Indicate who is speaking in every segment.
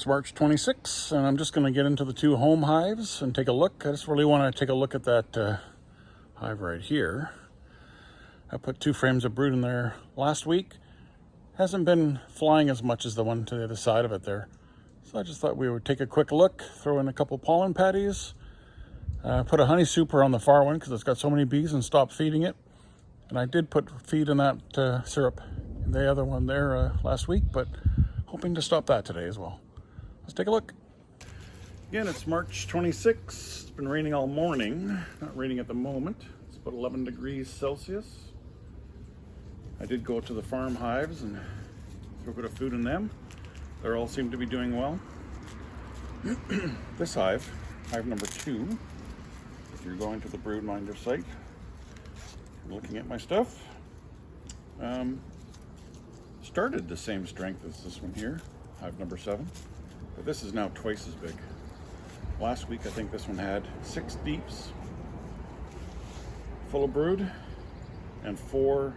Speaker 1: It's March 26th, and I'm just going to get into the two home hives and take a look. I just really want to take a look at that hive right here. I put 2 frames of brood in there last week. Hasn't been flying as much as the one to the other side of it there. So I just thought we would take a quick look, throw in a couple pollen patties, put a honey super on the far one because it's got so many bees, and stop feeding it. And I did put feed in that syrup in the other one there last week, but hoping to stop that today as well. Let's take a look. Again, it's March 26th. It's been raining all morning. Not raining at the moment. It's about 11 degrees Celsius. I did go to the farm hives and throw a bit of food in them. They all seem to be doing well. This hive number 2, if you're going to the broodminder site, looking at my stuff, started the same strength as this one here, hive number 7, but this is now twice as big. Last week I think this one had 6 deeps full of brood and 4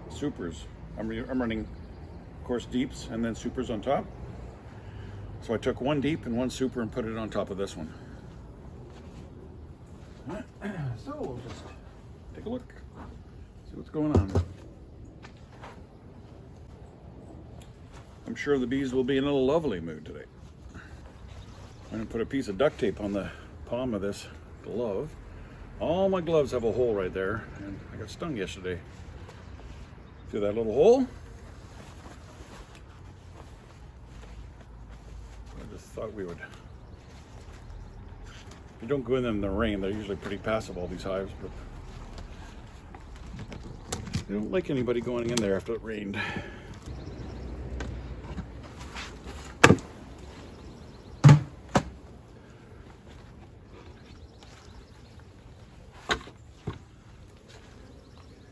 Speaker 1: supers. I'm running, of course, deeps and then supers on top. So I took 1 deep and 1 super and put it on top of this one. So we'll just take a look, see what's going on. I'm sure the bees will be in a lovely mood today. I'm going to put a piece of duct tape on the palm of this glove. All my gloves have a hole right there, and I got stung yesterday. See that little hole? I just thought we would. You don't go in them in the rain. They're usually pretty passive, all these hives, but they don't like anybody going in there after it rained.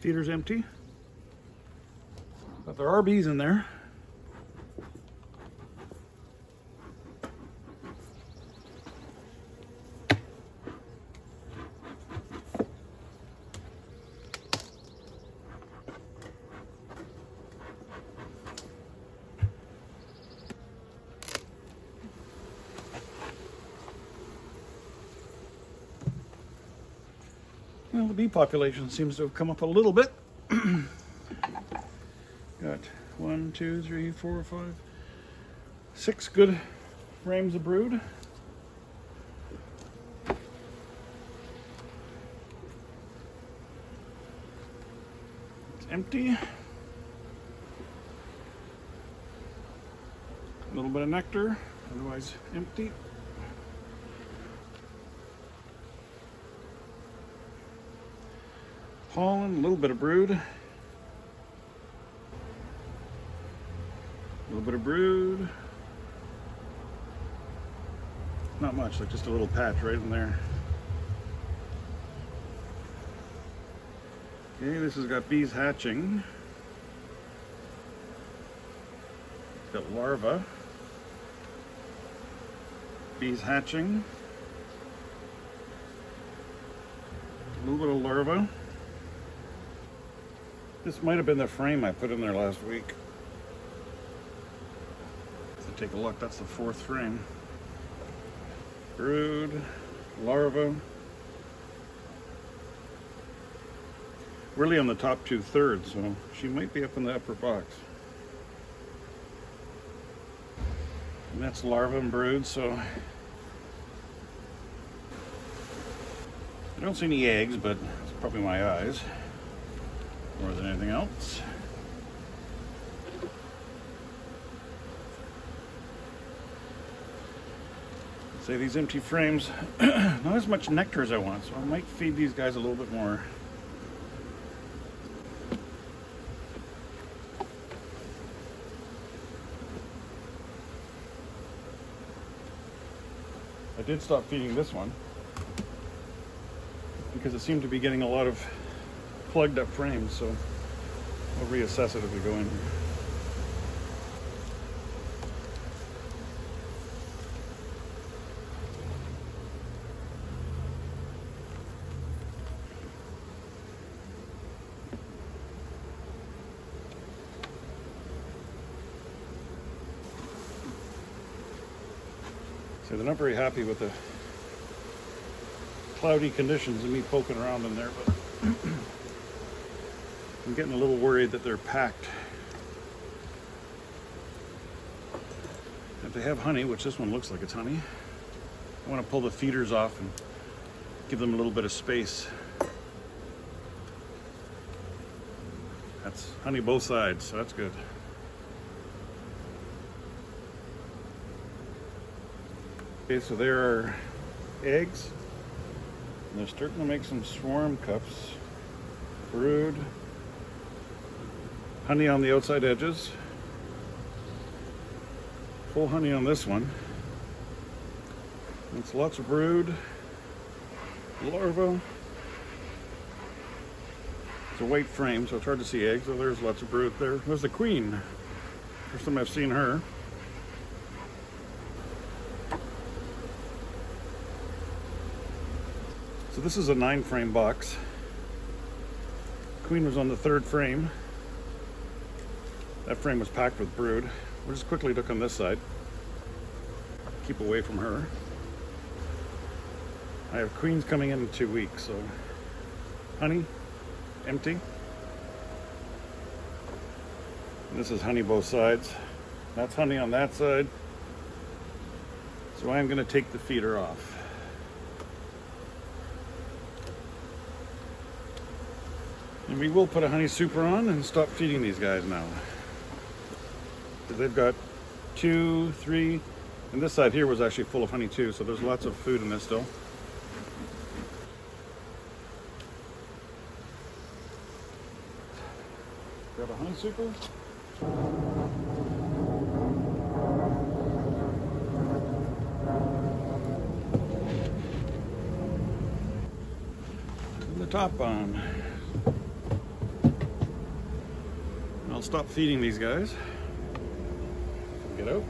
Speaker 1: Feeder's empty, but there are bees in there. Well, the bee population seems to have come up a little bit. Got 1, 2, 3, 4, 5, 6 good frames of brood. It's empty. A little bit of nectar, otherwise empty. Pollen, a little bit of brood. A little bit of brood. Not much, like just a little patch right in there. Okay, this has got bees hatching. It's got larvae. Bees hatching. A little bit of larvae. This might have been the frame I put in there last week. So take a look, that's the 4th frame. Brood, larva. Really on the top 2/3, so she might be up in the upper box. And that's larva and brood, so I don't see any eggs, but it's probably my eyes more than anything else. Say these empty frames, not as much nectar as I want, so I might feed these guys a little bit more. I did stop feeding this one because it seemed to be getting a lot of plugged up frames, so I'll reassess it as we go in here. So they're not very happy with the cloudy conditions and me poking around in there, but I'm getting a little worried that they're packed. If they have honey, which this one looks like it's honey, I want to pull the feeders off and give them a little bit of space. That's honey both sides, so that's good. Okay, so there are eggs. And they're starting to make some swarm cups. Brood. Honey on the outside edges. Full honey on this one. It's lots of brood. Larva. It's a white frame, so it's hard to see eggs. So there's lots of brood there. There's the queen. First time I've seen her. So this is a 9-frame box. Queen was on the 3rd frame. That frame was packed with brood. We'll just quickly look on this side. Keep away from her. I have queens coming in 2 weeks, so honey, empty. And this is honey both sides. That's honey on that side. So I'm going to take the feeder off. And we will put a honey super on and stop feeding these guys now. Because they've got 2, 3, and this side here was actually full of honey too, so there's lots of food in this still. Grab a honey super. Turn the top on. I'll stop feeding these guys. Get out.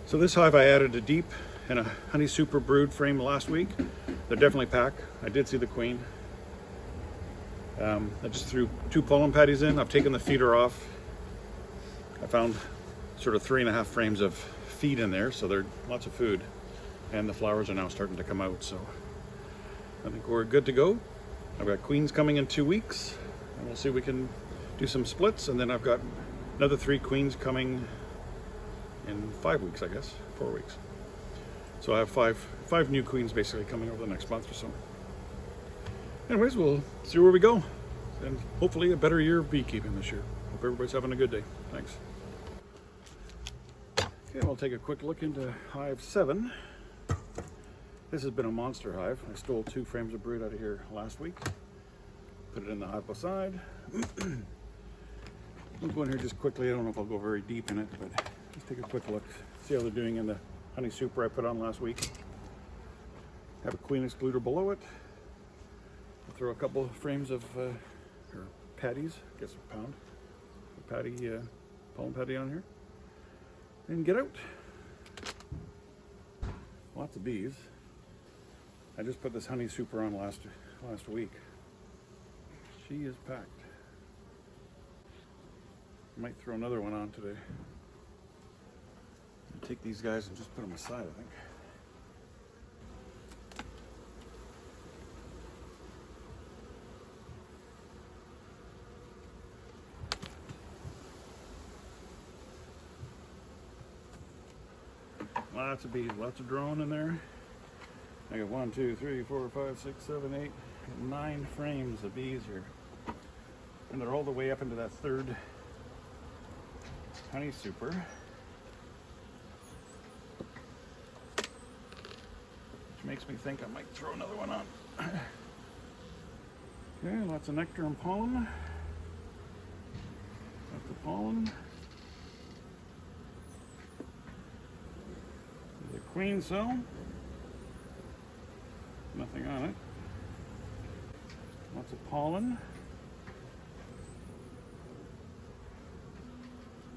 Speaker 1: So this hive I added a deep and a honey super brood frame last week. They're definitely packed. I did see the queen. I just threw 2 pollen patties in. I've taken the feeder off. I found sort of 3.5 frames of feed in there, so there's lots of food. And the flowers are now starting to come out, so I think we're good to go. I've got queens coming in 2 weeks. And we'll see if we can do some splits, and then I've got another 3 queens coming in 5 weeks, I guess, 4 weeks. So I have five new queens basically coming over the next month or so. Anyways, we'll see where we go, and hopefully a better year of beekeeping this year. Hope everybody's having a good day. Thanks. Okay, we'll take a quick look into Hive 7. This has been a monster hive. I stole 2 frames of brood out of here last week. Put it in the hive beside. I'll go in here just quickly. I don't know if I'll go very deep in it, but just take a quick look. See how they're doing in the honey super I put on last week. Have a queen excluder below it. I'll throw a couple of frames of or patties, I guess a pound. A patty, pollen patty on here. And get out. Lots of bees. I just put this honey super on last week. She is packed. Might throw another one on today. I'll take these guys and just put them aside, I think. Lots of bees, lots of drone in there. I got 1, 2, 3, 4, 5, 6, 7, 8, 9 frames of bees here. And they're all the way up into that 3rd honey super. Which makes me think I might throw another one on. Okay, lots of nectar and pollen. Lots of pollen. The queen cell. Nothing on it. Lots of pollen.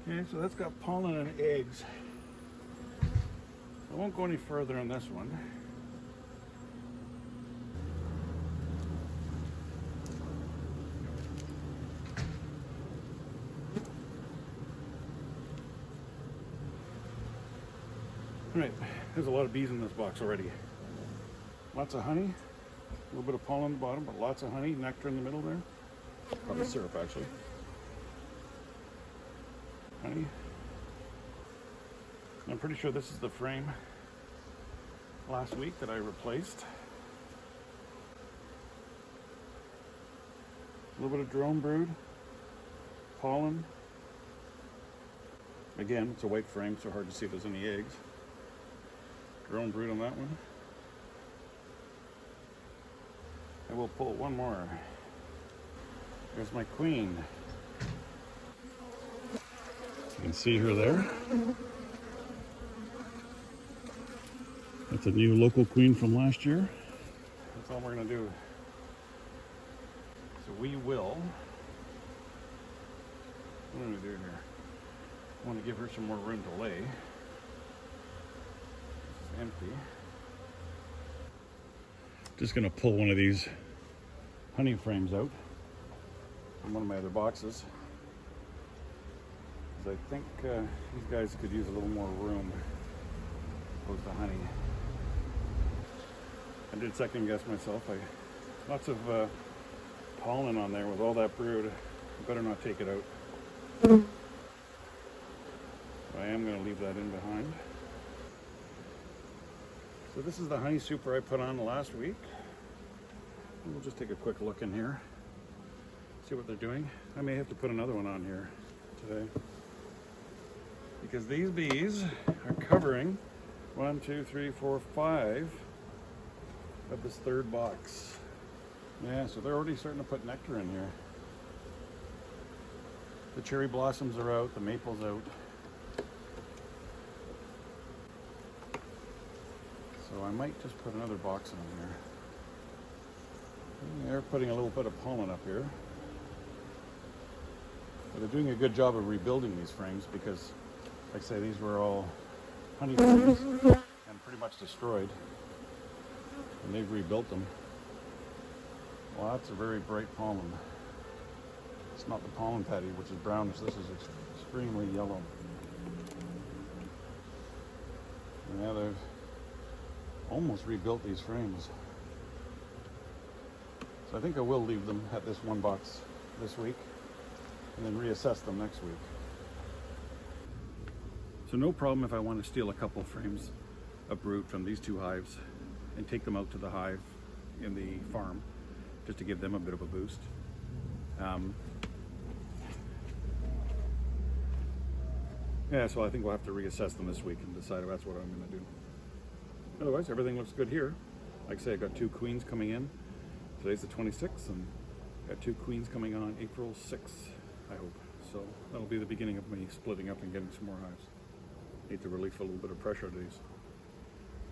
Speaker 1: Okay, so that's got pollen and eggs. I won't go any further on this one. Alright, there's a lot of bees in this box already. Lots of honey, a little bit of pollen on the bottom, but lots of honey, nectar in the middle there. Probably syrup, actually. Honey. I'm pretty sure this is the frame last week that I replaced. A little bit of drone brood, pollen. Again, it's a white frame, so hard to see if there's any eggs. Drone brood on that one. And we'll pull one more. There's my queen. You can see her there. That's a new local queen from last year. That's all we're going to do. So we will. What do we do here? I want to give her some more room to lay. This is empty. Just going to pull one of these honey frames out from one of my other boxes. Because I think these guys could use a little more room opposed to honey. I did second guess myself. Lots of pollen on there with all that brood. I better not take it out. I am going to leave that in behind. So this is the honey super I put on last week. We'll just take a quick look in here, see what they're doing. I may have to put another one on here today, because these bees are covering 1, 2, 3, 4, 5 of this third box. Yeah, so they're already starting to put nectar in here. The cherry blossoms are out, the maple's out. So I might just put another box on here. They're putting a little bit of pollen up here. But they're doing a good job of rebuilding these frames because, like I say, these were all honey frames and pretty much destroyed. And they've rebuilt them. Lots of very bright pollen. It's not the pollen patty, which is brownish. This is extremely yellow. And now they've almost rebuilt these frames. So I think I will leave them at this one box this week and then reassess them next week. So no problem if I want to steal a couple frames of brood from these two hives and take them out to the hive in the farm just to give them a bit of a boost. Yeah, so I think we'll have to reassess them this week and decide if that's what I'm going to do. Otherwise, everything looks good here. Like I say, I got 2 queens coming in. Today's the 26th, and got 2 queens coming on April 6th, I hope. So that'll be the beginning of me splitting up and getting some more hives. Need to relieve a little bit of pressure to these.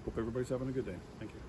Speaker 1: Hope everybody's having a good day. Thank you.